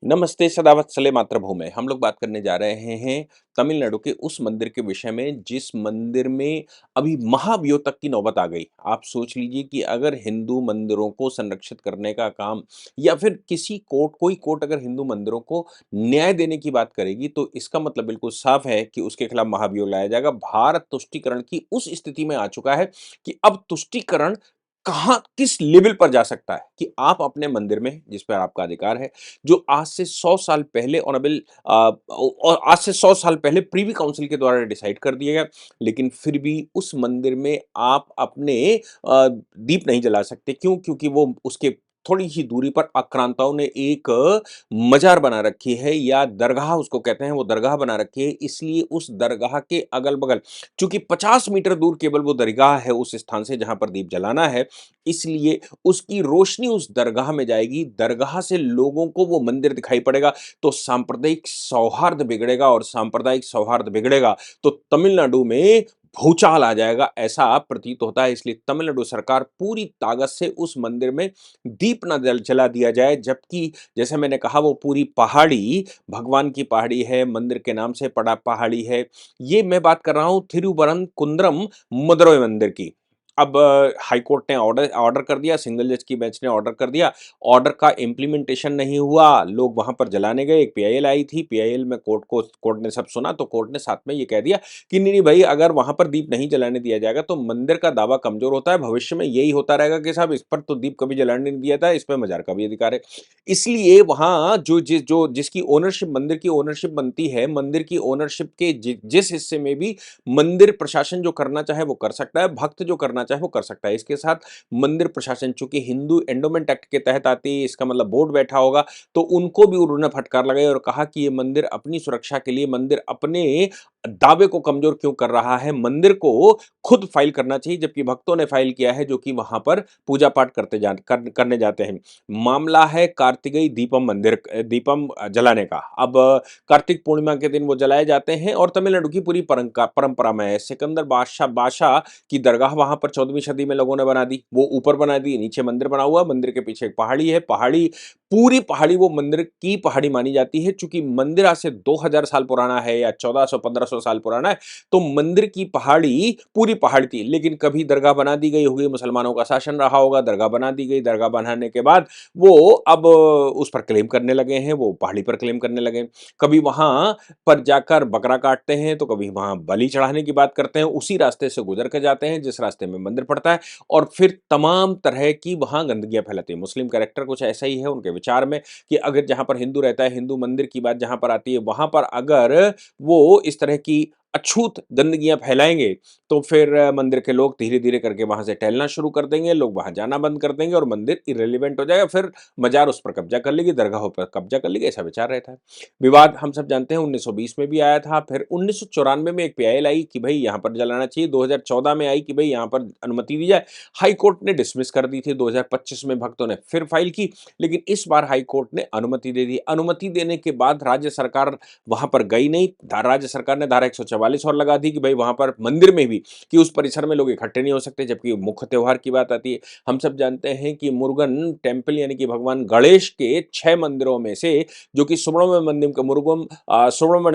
नमस्ते सदावत्सले मातृभूमि। हम लोग बात करने जा रहे हैं तमिलनाडु के उस मंदिर के विषय में जिस मंदिर में अभी महाभियोग तक की नौबत आ गई। आप सोच लीजिए कि अगर हिंदू मंदिरों को संरक्षित करने का काम या फिर कोई कोर्ट अगर हिंदू मंदिरों को न्याय देने की बात करेगी तो इसका मतलब बिल्कुल साफ है कि उसके खिलाफ महाभियोग लाया जाएगा। भारत तुष्टीकरण की उस स्थिति में आ चुका है कि अब तुष्टीकरण कहाँ किस लेवल पर जा सकता है कि आप अपने मंदिर में जिस पर आपका अधिकार है जो आज से 100 साल पहले और आज से 100 साल पहले प्रीवी काउंसिल के द्वारा डिसाइड कर दिया गया, लेकिन फिर भी उस मंदिर में आप अपने दीप नहीं जला सकते। क्यों? क्योंकि वो उसके थोड़ी ही दूरी पर आक्रांताओं ने एक मजार बना रखी है या दरगाह उसको कहते हैं, वो दरगाह बना रखी है। इसलिए उस दरगाह के अगल-बगल चूँकि 50 मीटर दूर केवल वो दरगाह है उस स्थान से जहाँ पर दीप जलाना है, इसलिए उसकी रोशनी उस दरगाह में जाएगी, दरगाह से लोगों को वो मंदिर दिखाई पड़ेगा, तो सांप्रदायिक सौहार्द बिगड़ेगा और सांप्रदायिक सौहार्द बिगड़ेगा, तो तमिलनाडु में भूचाल आ जाएगा, ऐसा प्रतीत होता है। इसलिए तमिलनाडु सरकार पूरी ताकत से उस मंदिर में दीप ना जला दिया जाए, जबकि जैसे मैंने कहा वो पूरी पहाड़ी भगवान की पहाड़ी है, मंदिर के नाम से पड़ा पहाड़ी है। ये मैं बात कर रहा हूँ थिरुवरंकुंद्रम मदुरै मंदिर की। अब हाई कोर्ट ने ऑर्डर ऑर्डर कर दिया, सिंगल जज की बेंच ने ऑर्डर कर दिया, ऑर्डर का इम्प्लीमेंटेशन नहीं हुआ, लोग वहाँ पर जलाने गए, एक पीआईएल आई थी, पीआईएल में कोर्ट ने सब सुना, तो कोर्ट ने साथ में ये कह दिया कि नहीं भाई अगर वहाँ पर दीप नहीं जलाने दिया जाएगा तो मंदिर का दावा कमज़ोर होता है, भविष्य में यही होता रहेगा कि साहब इस पर तो दीप कभी जलाने नहीं दिया था, इस पे मज़ार का भी अधिकार है। इसलिए वहाँ जो जिसकी ओनरशिप मंदिर की ओनरशिप बनती है, मंदिर की ओनरशिप के जिस हिस्से में भी मंदिर प्रशासन जो करना चाहे वो कर सकता है, भक्त जो करना चाहे वो कर सकता है। इसके साथ मंदिर प्रशासन चूँकि हिंदू एंडोमेंट एक्ट के तहत आती है, इसका मतलब बोर्ड बैठा होगा, तो उनको भी उन्होंने फटकार लगाई और कहा कि ये मंदिर अपनी सुरक्षा के लिए मंदिर अपने दावे को कमज़ोर क्यों कर रहा है? मंदिर को खुद फाइल करना चाहिए, जबकि भक्तों ने फाइल किया है जो कि वहाँ पर पूजा-पाठ करने जाते हैं। मामला है कार्तिकेय दीपम जलाने का। अब कार्तिक पूर्णिमा के दिन वो जलाए जाते हैं और तमिलनाडु की पूरी परंपरा में है। सिकंदर बादशाह की दरगाह वहाँ पर 14वीं सदी में लोगों ने बना दी। वो ऊपर बना दी, नीचे मंदिर बना हुआ, मंदिर के पीछे एक पहाड़ी है। पूरी पहाड़ी वो मंदिर की पहाड़ी मानी जाती है। चूँकि मंदिर आज से 2000 साल पुराना है या 1400-1500 साल पुराना है, तो मंदिर की पहाड़ी पूरी पहाड़ी थी। लेकिन कभी दरगाह बना दी गई होगी, मुसलमानों का शासन रहा होगा, दरगाह बना दी गई, दरगाह बनाने के बाद वो अब उस पर क्लेम करने लगे हैं, वो पहाड़ी पर क्लेम करने लगे। कभी वहाँ पर जाकर बकरा काटते हैं, तो कभी वहाँ बलि चढ़ाने की बात करते हैं, उसी रास्ते से गुज़र के जाते हैं जिस रास्ते में मंदिर पड़ता है और फिर तमाम तरह की वहाँ गंदगियाँ फैलाती हैं। मुस्लिम कैरेक्टर कुछ ऐसा ही है उनके विचार में कि अगर जहाँ पर हिंदू रहता है, हिंदू मंदिर की बात जहाँ पर आती है, वहाँ पर अगर वो इस तरह की अछूत गंदगियाँ फैलाएँगे, तो फिर मंदिर के लोग धीरे-धीरे करके वहाँ से टहलना शुरू कर देंगे, लोग वहाँ जाना बंद कर देंगे और मंदिर इर्रेलेवेंट हो जाएगा, फिर मज़ार उस पर कब्ज़ा कर लेगी, दरगाहों पर कब्ज़ा कर लेगी, ऐसा विचार रहता है। विवाद हम सब जानते हैं 1920 में भी आया था, फिर 1994 में एक पीआईएल आई कि भई यहाँ पर जलाना चाहिए, 2014 में आई कि भई यहाँ पर अनुमति दी जाए। हाई कोर्ट ने डिसमिस कर दी थी, 2025 में भक्तों ने फिर फाइल की, लेकिन इस बार हाई कोर्ट ने अनुमति दे दी। अनुमति देने के बाद राज्य सरकार वहाँ पर गई नहीं, राज्य सरकार ने धारा 144 और लगा दी कि भई वहाँ पर मंदिर में भी कि उस परिसर में लोग इकट्ठे नहीं हो सकते, जबकि मुख्य त्योहार की बात आती है। हम सब जानते हैं कि मुरुगन टेम्पल यानी कि भगवान गणेश के 6 मंदिरों में से जो कि सुब्रमण्य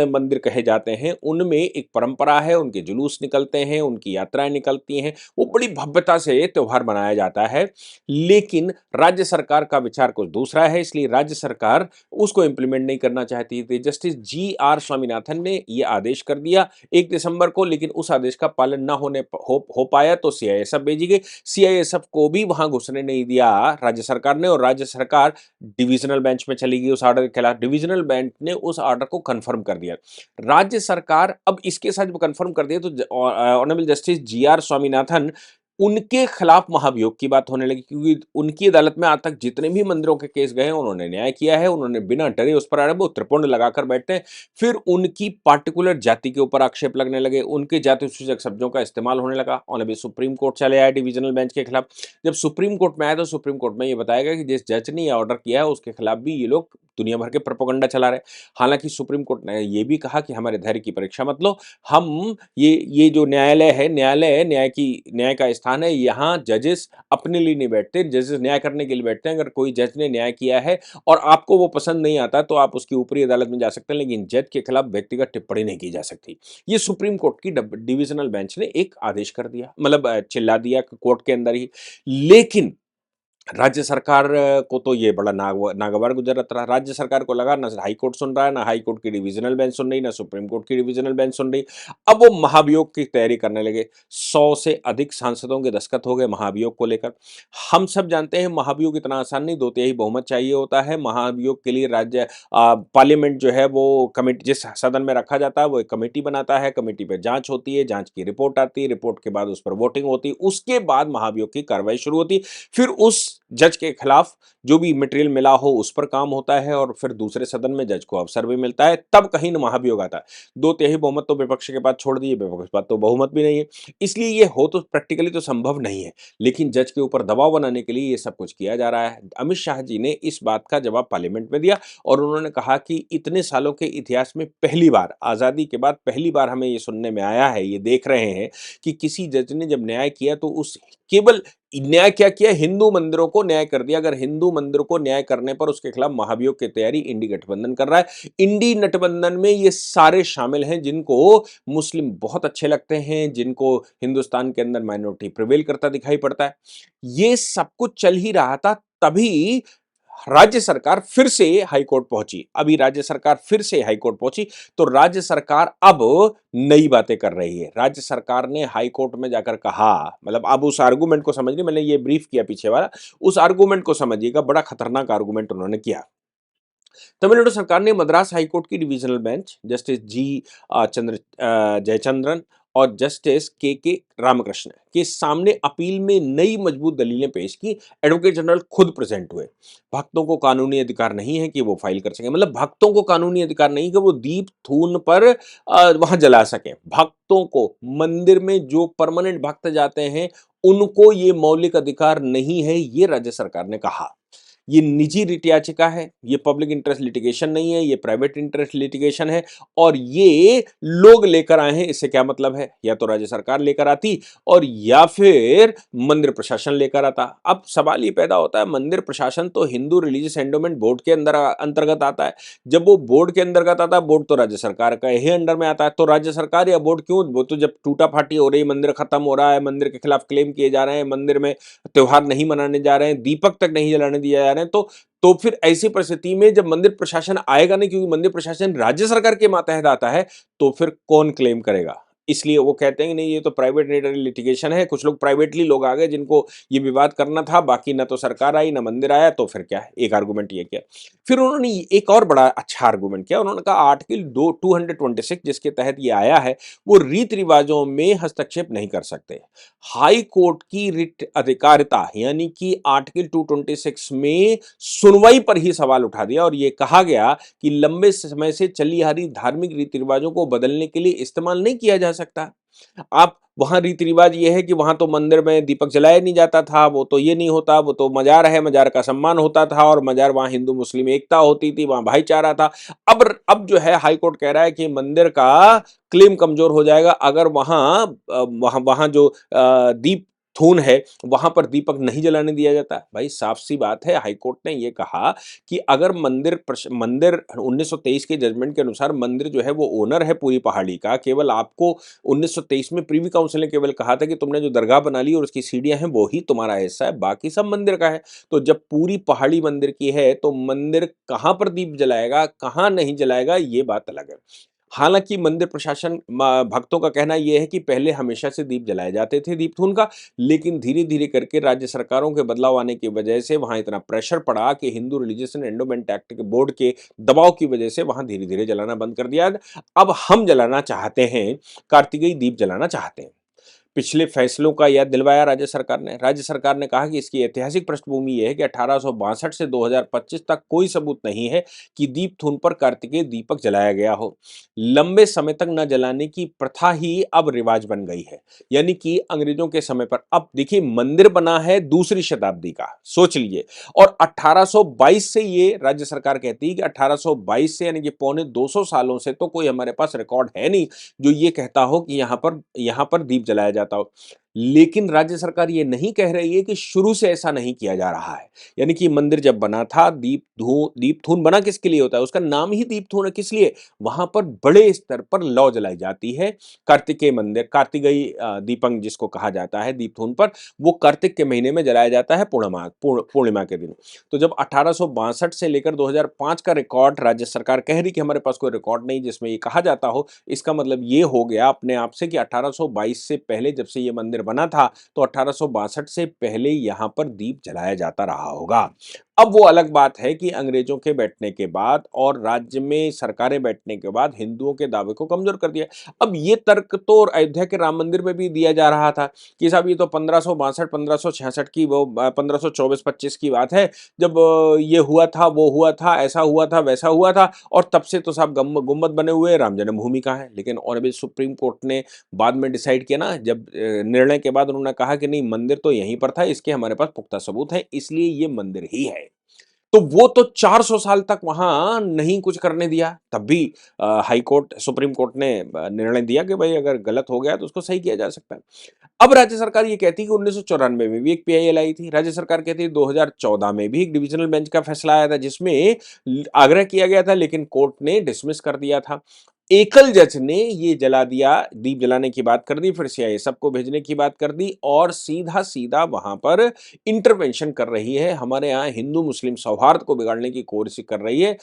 मंदिर कहे जाते हैं, उनमें एक परंपरा है, उनके जुलूस निकलते हैं, उनकी यात्राएँ निकलती हैं, वो बड़ी भव्यता से त्योहार मनाया जाता है। लेकिन राज्य सरकार का विचार कुछ दूसरा है, इसलिए राज्य सरकार उसको इम्प्लीमेंट नहीं करना चाहती थी। Justice G.R.. स्वामीनाथन ने ये आदेश कर दिया 1 दिसंबर को, लेकिन उस आदेश का पालन ना हो पाया तो सीआईएसएफ भेजी गई। सीआईएसएफ को भी वहाँ घुसने नहीं दिया राज्य सरकार ने और राज्य सरकार डिविजनल बेंच में चली गई उस ऑर्डर के खिलाफ। डिविजनल बेंच ने उस ऑर्डर को कन्फर्म कर दिया। राज्य सरकार अब इसके साथ जब कन्फर्म कर दिया तो ऑनरेबल जस्टिस जी.आर. स्वामीनाथन उनके खिलाफ महाभियोग की बात होने लगी क्योंकि उनकी अदालत में आज तक जितने भी मंदिरों के केस गए हैं उन्होंने न्याय किया है, उन्होंने बिना डरे उस पर वो त्रिपुंड लगाकर बैठते हैं। फिर उनकी पार्टिकुलर जाति के ऊपर आक्षेप लगने लगे, उनके जाति सूचक शब्दों का इस्तेमाल होने लगा। ऑनरेबल सुप्रीम कोर्ट चले आए डिविजनल बेंच के खिलाफ। जब सुप्रीम कोर्ट में आया तो सुप्रीम कोर्ट में ये बताया गया कि जिस जज ने ये ऑर्डर किया है उसके खिलाफ भी ये लोग दुनिया भर के प्रोपेगेंडा चला रहे हैं। हालांकि सुप्रीम कोर्ट ने ये भी कहा कि हमारे धैर्य की परीक्षा मत लो, हम ये जो न्यायालय है, न्याय का स्थान है, यहाँ जजेस अपने लिए नहीं बैठते, जजेस न्याय करने के लिए बैठते हैं। अगर कोई जज ने न्याय किया है और आपको वो पसंद नहीं आता, तो आप उसकी ऊपरी अदालत में जा सकते हैं, लेकिन जज के खिलाफ व्यक्तिगत टिप्पणी नहीं की जा सकती। ये सुप्रीम कोर्ट की डिविजनल बेंच ने एक आदेश कर दिया, मतलब चिल्ला दिया कोर्ट के अंदर ही। लेकिन राज्य सरकार को तो ये बड़ा नागवार गुजरत रहा। राज्य सरकार को लगा ना हाई कोर्ट सुन रहा है, ना हाई कोर्ट की डिविजनल बेंच सुन रही, ना सुप्रीम कोर्ट की डिविजनल बेंच सुन रही। अब वो महाभियोग की तैयारी करने लगे। 100 से अधिक सांसदों के दस्तखत हो गए महाभियोग को लेकर। हम सब जानते हैं महाभियोग इतना आसान नहीं, 2/3 बहुमत चाहिए होता है। महाभियोग के लिए पार्लियामेंट जो है वो कमेटी, जिस सदन में रखा जाता है वो एक कमेटी बनाता है, कमेटी पे जांच होती है, जांच की रिपोर्ट आती है, रिपोर्ट के बाद उस पर वोटिंग होती है, उसके बाद महाभियोग की कार्रवाई शुरू होती है। फिर उस जज के खिलाफ जो भी मटेरियल मिला हो उस पर काम होता है और फिर दूसरे सदन में जज को अवसर भी मिलता है, तब कहीं न महाभियोग आता है। 2/3 बहुमत तो विपक्ष के पास छोड़ दिए, विपक्ष के पास तो बहुमत भी नहीं है। इसलिए ये हो तो प्रैक्टिकली तो संभव नहीं है, लेकिन जज के ऊपर दबाव बनाने के लिए ये सब कुछ किया जा रहा है। अमित शाह जी ने इस बात का जवाब पार्लियामेंट में दिया और उन्होंने कहा कि इतने सालों के इतिहास में पहली बार, आज़ादी के बाद पहली बार हमें ये सुनने में आया है, ये देख रहे हैं कि किसी जज ने जब न्याय किया तो उस केवल न्याय क्या किया, हिंदू मंदिरों को न्याय कर दिया। अगर हिंदू मंदिर को न्याय करने पर उसके खिलाफ महाभियोग की तैयारी इंडी गठबंधन कर रहा है। इंडी गठबंधन में ये सारे शामिल हैं जिनको मुस्लिम बहुत अच्छे लगते हैं, जिनको हिंदुस्तान के अंदर माइनॉरिटी प्रिवेल करता दिखाई पड़ता है। ये सब कुछ चल ही रहा था, तभी राज्य सरकार फिर से हाई कोर्ट पहुंची। अभी राज्य सरकार फिर से हाई कोर्ट पहुंची, तो राज्य सरकार अब नई बातें कर रही है। राज्य सरकार ने हाई कोर्ट में जाकर कहा, मतलब अब उस आर्गुमेंट को समझिए, मैंने ये ब्रीफ किया पीछे वाला, उस आर्गुमेंट को समझिएगा, बड़ा खतरनाक आर्गुमेंट उन्होंने किया। तमिलनाडु सरकार ने मद्रास हाईकोर्ट की divisional bench justice G Jayachandran और जस्टिस के रामकृष्ण के सामने अपील में नई मजबूत दलीलें पेश की। एडवोकेट जनरल खुद प्रेजेंट हुए। भक्तों को कानूनी अधिकार नहीं है कि वो फाइल कर सकें, मतलब भक्तों को कानूनी अधिकार नहीं कि वो दीप थून पर वहां जला सकें। भक्तों को, मंदिर में जो परमानेंट भक्त जाते हैं उनको ये मौलिक अधिकार नहीं है, ये राज्य सरकार ने कहा। ये निजी रिट याचिका है, ये पब्लिक इंटरेस्ट लिटिगेशन नहीं है, ये प्राइवेट इंटरेस्ट लिटिगेशन है और ये लोग लेकर आए हैं। इससे क्या मतलब है, या तो राज्य सरकार लेकर आती और या फिर मंदिर प्रशासन लेकर आता। अब सवाल ये पैदा होता है, मंदिर प्रशासन तो हिंदू रिलीजियस एंडोमेंट बोर्ड के अंदर अंतर्गत आता है। जब वो बोर्ड के अंतर्गत आता है, बोर्ड तो राज्य सरकार का ही अंडर में आता है, तो राज्य सरकार या बोर्ड क्यों? वो तो जब टूटा फाटी हो रही, मंदिर खत्म हो रहा है, मंदिर के खिलाफ क्लेम किए जा रहे हैं, मंदिर में त्योहार नहीं मनाने जा रहे हैं, दीपक तक नहीं जलाने दिया जा रहे हैं, तो फिर ऐसी परिस्थिति में जब मंदिर प्रशासन आएगा नहीं, क्योंकि मंदिर प्रशासन राज्य सरकार के मातहत आता है, तो फिर कौन क्लेम करेगा? इसलिए वो कहते हैं कि नहीं, ये तो प्राइवेट लिटिगेशन है। कुछ लोग प्राइवेटली लोग आ गए जिनको ये विवाद करना था, बाकी ना तो सरकार आई ना मंदिर आया, तो फिर क्या है? एक आर्गुमेंट ये किया। फिर उन्होंने एक और बड़ा अच्छा आर्गुमेंट किया। उन्होंने कहा आर्टिकल 226 जिसके तहत ये आया है, वो रीति रिवाजों में हस्तक्षेप नहीं कर सकते। हाई कोर्ट की रिट अधिकारिता, यानी कि आर्टिकल 226 में सुनवाई पर ही सवाल उठा दिया और ये कहा गया कि लंबे समय से चली आ रही धार्मिक रीति रिवाजों को बदलने के लिए इस्तेमाल नहीं किया जा सकता। आप वहां रीति रिवाज ये है कि वहां तो मंदिर में दीपक जलाया नहीं जाता था, वो तो ये नहीं होता, वो तो मजार है, मजार का सम्मान होता था और मजार वहां हिंदू मुस्लिम एकता होती थी, वहां भाईचारा था। अब जो है हाई कोर्ट कह रहा है कि मंदिर का क्लेम कमजोर हो जाएगा अगर वहां जो दीप थून है वहां पर दीपक नहीं जलाने दिया जाता। भाई साफ सी बात है, हाई कोर्ट ने यह कहा कि अगर मंदिर 1923 के जजमेंट के अनुसार मंदिर जो है वो ओनर है पूरी पहाड़ी का, केवल आपको 1923 में प्रीवी काउंसिल ने केवल कहा था कि तुमने जो दरगाह बना ली और उसकी सीढ़ियां हैं वो ही तुम्हारा हिस्सा है, बाकी सब मंदिर का है। तो जब पूरी पहाड़ी मंदिर की है तो मंदिर कहां पर दीप जलाएगा, कहां नहीं जलाएगा, ये बात अलग है। हालांकि मंदिर प्रशासन भक्तों का कहना यह है कि पहले हमेशा से दीप जलाए जाते थे दीपथून का, लेकिन धीरे धीरे करके राज्य सरकारों के बदलाव आने की वजह से वहां इतना प्रेशर पड़ा कि Hindu religious and endowment act के बोर्ड के दबाव की वजह से वहां धीरे धीरे जलाना बंद कर दिया। अब हम जलाना चाहते हैं, कार्तिकेय दीप जलाना चाहते हैं। पिछले फैसलों का याद दिलवाया राज्य सरकार ने। राज्य सरकार ने कहा कि इसकी ऐतिहासिक पृष्ठभूमि यह है कि 1862 से 2025 तक कोई सबूत नहीं है कि दीपथून पर कार्तिकेय दीपक जलाया गया हो। लंबे समय तक न जलाने की प्रथा ही अब रिवाज बन गई है, यानी कि अंग्रेजों के समय पर। अब देखिए, मंदिर बना है दूसरी शताब्दी का, सोच लीजिए, और 1822 से ये राज्य सरकार कहती है कि 1822 से यानी कि पौने 200 सालों से तो कोई हमारे पास रिकॉर्ड है नहीं जो ये कहता हो कि यहाँ पर दीप जलाया जाता हो। लेकिन राज्य सरकार ये नहीं कह रही है कि शुरू से ऐसा नहीं किया जा रहा है। यानी कि मंदिर जब बना था, दीपथून बना किसके लिए होता है? उसका नाम ही दीपथून है, किस लिए? वहाँ पर बड़े स्तर पर लौ जलाई जाती है। कार्तिकेय मंदिर, कार्तिकेय दीपंग जिसको कहा जाता है दीपथून पर, वो कार्तिक के महीने में जलाया जाता है पूर्णिमा के दिन। तो जब 1862 से लेकर 2005 का रिकॉर्ड राज्य सरकार कह रही कि हमारे पास कोई रिकॉर्ड नहीं जिसमें ये कहा जाता हो, इसका मतलब ये हो गया अपने आप से कि 1822 से पहले जब से ये मंदिर बना था, तो 1862 से पहले यहाँ पर दीप जलाया जाता रहा होगा। अब वो अलग बात है कि अंग्रेजों के बैठने के बाद और राज्य में सरकारें बैठने के बाद हिंदुओं के दावे को कमजोर कर दिया। अब ये तर्क तो अयोध्या के राम मंदिर में भी दिया जा रहा था कि साहब ये तो 1562 1566 की वो 1524-25 की बात है, जब ये हुआ था, वो हुआ था, ऐसा हुआ था, वैसा हुआ था और तब से तो साहब गुम्बद बने हुए हैं, राम जन्मभूमि कहाँ है? लेकिन ऑनरेबल सुप्रीम कोर्ट ने बाद में डिसाइड किया ना, जब निर्णय के बाद उन्होंने कहा कि नहीं, मंदिर तो यहीं पर था, इसके हमारे पास पुख्ता सबूत है, इसलिए ये मंदिर ही है। तो वो तो 400 साल तक वहाँ नहीं कुछ करने दिया, तब भी हाई कोर्ट, सुप्रीम कोर्ट ने निर्णय दिया कि भाई अगर गलत हो गया तो उसको सही किया जा सकता है। अब राज्य सरकार ये कहती है कि 1994 में भी एक पीआईएल आई थी। राज्य सरकार कहती है 2014 में भी एक डिविजनल बेंच का फैसला आया था जिसमें आग्रह किया गया था, लेकिन कोर्ट ने डिसमिस कर दिया था। एकल जज ने ये जला दिया, दीप जलाने की बात कर दी, फिर सीआईएसएफ को भेजने की बात कर दी और सीधा-सीधा वहां पर इंटरवेंशन कर रही है। हमारे यहाँ हिंदू मुस्लिम सौहार्द को बिगाड़ने की कोशिश कर रही है।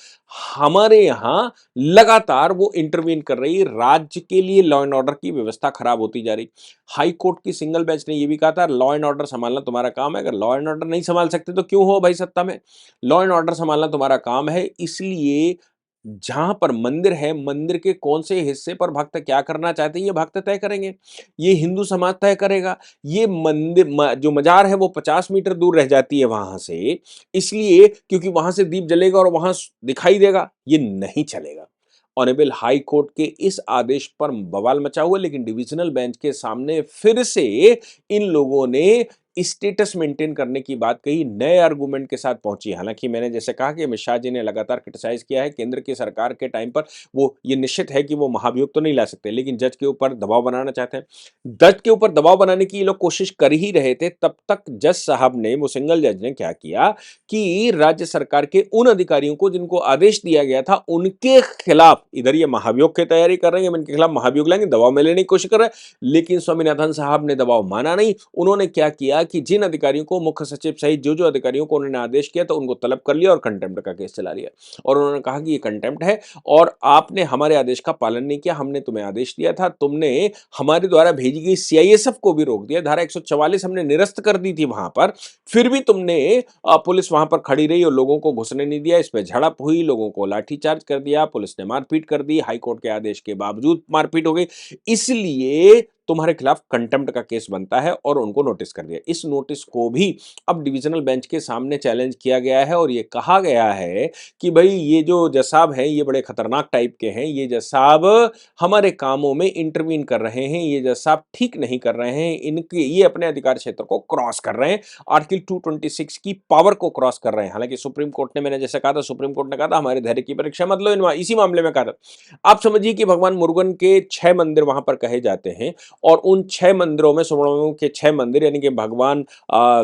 हमारे यहाँ लगातार वो इंटरवीन कर रही है। राज्य के लिए लॉ एंड ऑर्डर की व्यवस्था खराब होती जा रही। हाई कोर्ट की सिंगल बेंच ने ये भी कहा था, लॉ एंड ऑर्डर संभालना तुम्हारा काम है। अगर लॉ एंड ऑर्डर नहीं संभाल सकते तो क्यों हो भाई सत्ता में? लॉ एंड ऑर्डर संभालना तुम्हारा काम है, इसलिए जहाँ पर मंदिर है, मंदिर के कौन से हिस्से पर भक्त क्या करना चाहते हैं, ये भक्त तय करेंगे। ये हिंदू समाज तय करेगा। ये मंदिर जो मजार है वो 50 मीटर दूर रह जाती है वहाँ से, इसलिए क्योंकि वहाँ से दीप जलेगा और वहाँ दिखाई देगा, ये नहीं चलेगा। ऑनरेबल हाई कोर्ट के इस आदेश पर बवाल मचा हुआ, लेकिन डिविजनल बेंच के सामने फिर से इन लोगों ने स्टेटस मेंटेन करने की बात कही, नए आर्गुमेंट के साथ पहुंची। हालांकि मैंने जैसे कहा कि अमित शाह जी ने लगातार क्रिटिसाइज किया है केंद्र की सरकार के टाइम पर, वो ये निश्चित है कि वो महाभियोग तो नहीं ला सकते, लेकिन जज के ऊपर दबाव बनाना चाहते हैं। जज के ऊपर दबाव बनाने की ये लोग कोशिश कर ही रहे थे, तब तक जज साहब ने, वो सिंगल जज ने क्या किया कि राज्य सरकार के उन अधिकारियों को जिनको आदेश दिया गया था, उनके खिलाफ, इधर ये महाभियोग की तैयारी कर रहे हैं, इनके खिलाफ महाभियोग लाएंगे, दबाव में लेने की कोशिश कर रहे हैं, लेकिन स्वामीनाथन साहब ने दबाव माना नहीं। उन्होंने क्या किया कि जिन अधिकारियों को, मुख्य सचिव सहित जो अधिकारियों को उन्होंने आदेश किया था, उनको तलब कर लिया और कंटेम्प्ट का केस चला लिया और उन्होंने कहा कि ये कंटेम्प्ट है और आपने हमारे आदेश का पालन नहीं किया। हमने तुम्हें आदेश दिया था, तुमने हमारे द्वारा भेजी गई सीआईएसएफ को भी रोक दिया, धारा 144 हमने निरस्त कर दी थी वहां पर, फिर भी तुमने पुलिस वहां पर खड़ी रही और लोगों को घुसने नहीं दिया। इसमें झड़प हुई, लोगों को लाठीचार्ज कर दिया, पुलिस ने मारपीट कर दी, हाईकोर्ट के आदेश के बावजूद मारपीट हो गई, इसलिए तुम्हारे खिलाफ कंटेम्प्ट का केस बनता है और उनको नोटिस कर दिया। इस नोटिस को भी अब डिविजनल बेंच के सामने चैलेंज किया गया है और ये कहा गया है कि भाई ये जो जज साहब हैं ये बड़े खतरनाक टाइप के हैं, ये जज साहब हमारे कामों में इंटरवीन कर रहे हैं, ये जज साहब ठीक नहीं कर रहे हैं, इनके ये अपने अधिकार क्षेत्र को क्रॉस कर रहे हैं, आर्टिकल 226 की पावर को क्रॉस कर रहे हैं। हालांकि सुप्रीम कोर्ट ने, मैंने जैसे कहा था, सुप्रीम कोर्ट ने कहा था हमारे धैर्य की परीक्षा मत लो, इसी मामले में कहा था। आप समझिए कि भगवान मुरुगन के 6 मंदिर वहां पर कहे जाते हैं और उन 6 मंदिरों में, सुब्रमण्यम के 6 मंदिर यानी कि भगवान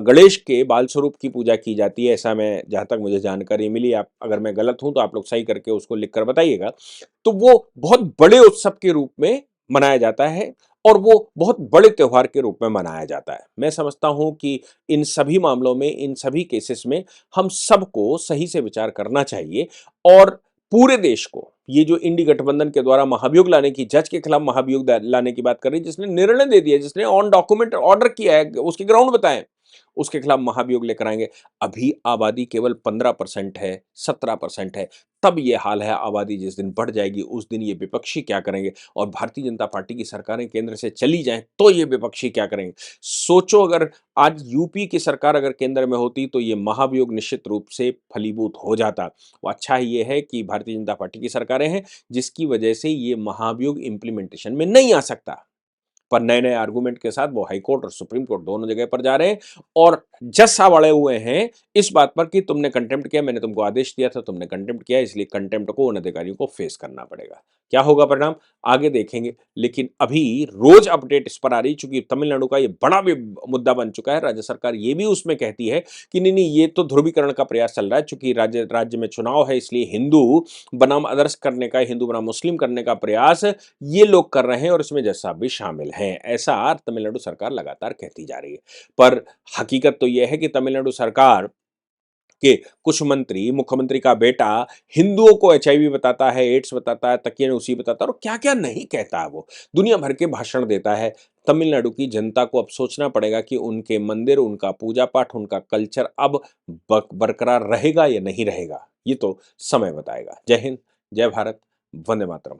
गणेश के बाल स्वरूप की पूजा की जाती है, ऐसा मैं, जहां तक मुझे जानकारी मिली, आप अगर मैं गलत हूं तो आप लोग सही करके उसको लिखकर बताइएगा। तो वो बहुत बड़े उत्सव के रूप में मनाया जाता है और वो बहुत बड़े त्योहार के रूप में मनाया जाता है। मैं समझता हूं कि इन सभी मामलों में, इन सभी केसेस में हम सबको सही से विचार करना चाहिए और पूरे देश को, ये जो इंडी गठबंधन के द्वारा महाभियोग लाने की, जज के खिलाफ महाभियोग लाने की बात कर रही है, जिसने निर्णय दे दिया, जिसने ऑन डॉक्यूमेंट ऑर्डर किया है, उसके ग्राउंड बताएं, उसके खिलाफ महाभियोग लेकर आएंगे। अभी आबादी केवल 15% है, 17% है, तब ये हाल है। आबादी जिस दिन बढ़ जाएगी उस दिन ये विपक्षी क्या करेंगे, और भारतीय जनता पार्टी की सरकारें केंद्र से चली जाएं तो ये विपक्षी क्या करेंगे। सोचो, अगर आज यूपी की सरकार अगर केंद्र में होती तो ये महाभियोग निश्चित रूप से फलीभूत हो जाता। वो अच्छा ये है कि भारतीय जनता पार्टी की सरकारें हैं, जिसकी वजह से ये महाभियोग इंप्लीमेंटेशन में नहीं आ सकता, पर नए-नए आर्गुमेंट के साथ वो हाई कोर्ट और सुप्रीम कोर्ट दोनों जगह पर जा रहे हैं और जज साहब अड़े हुए हैं इस बात पर कि तुमने कंटेम्प्ट किया, मैंने तुमको आदेश दिया था, तुमने कंटेम्प्ट किया, इसलिए कंटेम्प्ट को उन अधिकारियों को फेस करना पड़ेगा। क्या होगा परिणाम? आगे देखेंगे। लेकिन अभी रोज़ अपडेट इस पर आ रही है, चूँकि तमिलनाडु का ये बड़ा भी मुद्दा बन चुका है। राज्य सरकार ये भी उसमें कहती है कि नहीं, नहीं, ये तो ध्रुवीकरण का प्रयास चल रहा है, चूँकि राज्य राज्य में चुनाव है, इसलिए हिंदू बनाम अदर्स करने का, हिंदू बनाम मुस्लिम करने का प्रयास ये लोग कर रहे हैं और इसमें जज साहब भी शामिल हैं। ऐसा तमिलनाडु सरकार लगातार कहती जा रही है। पर हकीकत तो यह है कि तमिलनाडु सरकार के कुछ मंत्री, मुख्यमंत्री का बेटा हिंदुओं को एचआईवी बताता है, एड्स बताता है, तकिया-नूसी बताता है और क्या-क्या नहीं कहता है वो। दुनिया भर के भाषण देता है। तमिलनाडु की जनता को अब सोचना पड़ेगा कि उनके मंदिर, उनका पूजा-पाठ, उनका कल्चर अब बरकरार रहेगा या नहीं रहेगा। ये तो समय बताएगा। जय हिंद, जय भारत, वंदे मातरम।